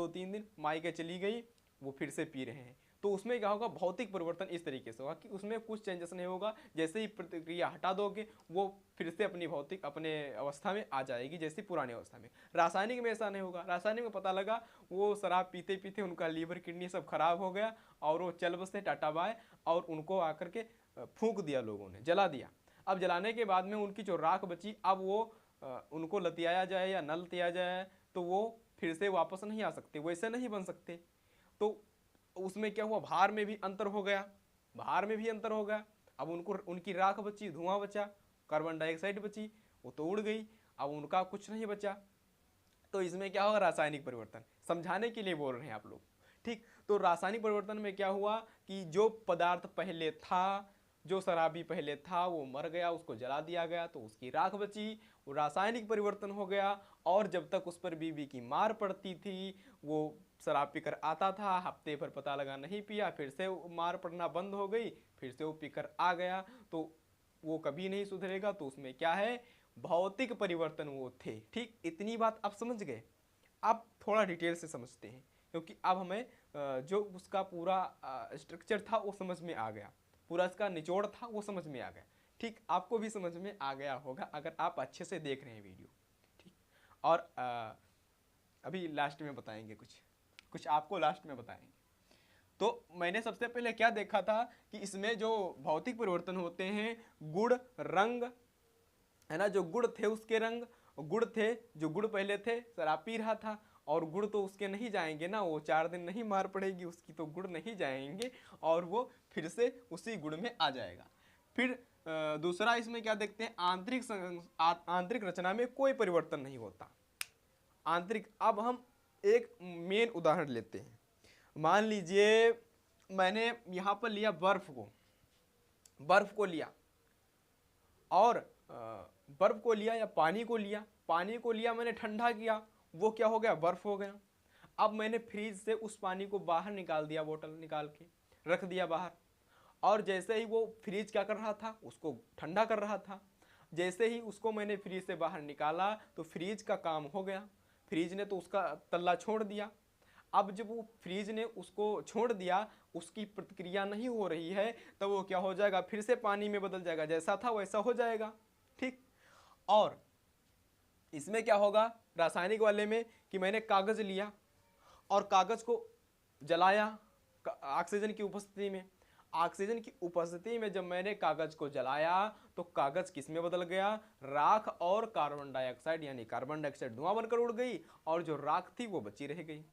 2-3 दिन, मायके चली गई, वो फिर से पी रहे हैं। तो उसमें क्या होगा, भौतिक परिवर्तन इस तरीके से होगा कि उसमें कुछ चेंजेस नहीं होगा, जैसे ही प्रतिक्रिया हटा दोगे वो फिर से अपनी भौतिक अपने अवस्था में आ जाएगी जैसी पुरानी अवस्था में। रासायनिक में ऐसा नहीं होगा। रासायनिक में पता लगा वो शराब पीते पीते उनका लीवर किडनी सब खराब हो गया और वो चल बसे टाटा बाय, और उनको आकर के फूंक दिया लोगों ने, जला दिया। अब जलाने के बाद में उनकी जो राख बची, अब वो उनको लतियाया जाए या न लतियाया जाए तो वो फिर से वापस नहीं आ सकते, वैसे नहीं बन सकते। तो उसमें क्या हुआ, भार में भी अंतर हो गया, भार में भी अंतर हो गया। अब उनको उनकी राख बची, धुआं बचा, कार्बन डाइऑक्साइड बची, वो तो उड़ गई, अब उनका कुछ नहीं बचा। तो इसमें क्या होगा, रासायनिक परिवर्तन, समझाने के लिए बोल रहे हैं आप लोग, ठीक। तो रासायनिक परिवर्तन में क्या हुआ कि जो पदार्थ पहले था, जो शराबी पहले था वो मर गया, उसको जला दिया गया, तो उसकी राख बची, वो रासायनिक परिवर्तन हो गया। और जब तक उस पर बीवी की मार पड़ती थी, वो शराब पीकर आता था, हफ्ते भर पता लगा नहीं पिया, फिर से मार पड़ना बंद हो गई, फिर से वो पीकर आ गया, तो वो कभी नहीं सुधरेगा। तो उसमें क्या है, भौतिक परिवर्तन वो थे, ठीक। इतनी बात आप समझ गए। अब थोड़ा डिटेल से समझते हैं, क्योंकि अब हमें जो उसका पूरा स्ट्रक्चर था वो समझ में आ गया, पूरा इसका निचोड़ था वो समझ में आ गया, ठीक। आपको भी समझ में आ गया होगा अगर आप अच्छे से देख रहे हैं वीडियो, ठीक। और अभी लास्ट में बताएंगे, कुछ आपको लास्ट में बताएंगे। तो मैंने सबसे पहले क्या देखा था कि इसमें जो भौतिक परिवर्तन होते हैं, गुण, रंग, है ना, जो गुण थे उसके रंग, गुण थे, जो गुण पहले थे शराब पी रहा था, और गुण तो उसके नहीं जाएंगे ना, वो 4 दिन नहीं मार पड़ेगी उसकी, तो गुण नहीं जाएंगे और वो फिर से उसी गुण में आ जाएगा। फिर दूसरा इसमें क्या देखते हैं, आंतरिक रचना में कोई परिवर्तन नहीं होता, आंतरिक। अब हम एक मेन उदाहरण लेते हैं, मान लीजिए मैंने यहाँ पर लिया बर्फ को लिया, और बर्फ को लिया या पानी को लिया मैंने, ठंडा किया, वो क्या हो गया, बर्फ हो गया। अब मैंने फ्रिज से उस पानी को बाहर निकाल दिया, बोतल निकाल के रख दिया बाहर, और जैसे ही वो फ्रिज क्या कर रहा था, उसको ठंडा कर रहा था। जैसे ही उसको मैंने फ्रिज से बाहर निकाला तो फ्रिज का काम हो गया, फ्रिज ने तो उसका तल्ला छोड़ दिया। अब जब वो फ्रिज ने उसको छोड़ दिया, उसकी प्रतिक्रिया नहीं हो रही है, तो वो क्या हो जाएगा, फिर से पानी में बदल जाएगा, जैसा था वैसा हो जाएगा, ठीक। और इसमें क्या होगा, रासायनिक वाले में, कि मैंने कागज लिया और कागज को जलाया ऑक्सीजन की उपस्थिति में। ऑक्सीजन की उपस्थिति में जब मैंने कागज को जलाया तो कागज किस में बदल गया, राख और कार्बन डाइऑक्साइड, यानी कार्बन डाइऑक्साइड धुआं बनकर उड़ गई, और जो राख थी वो बची रह गई।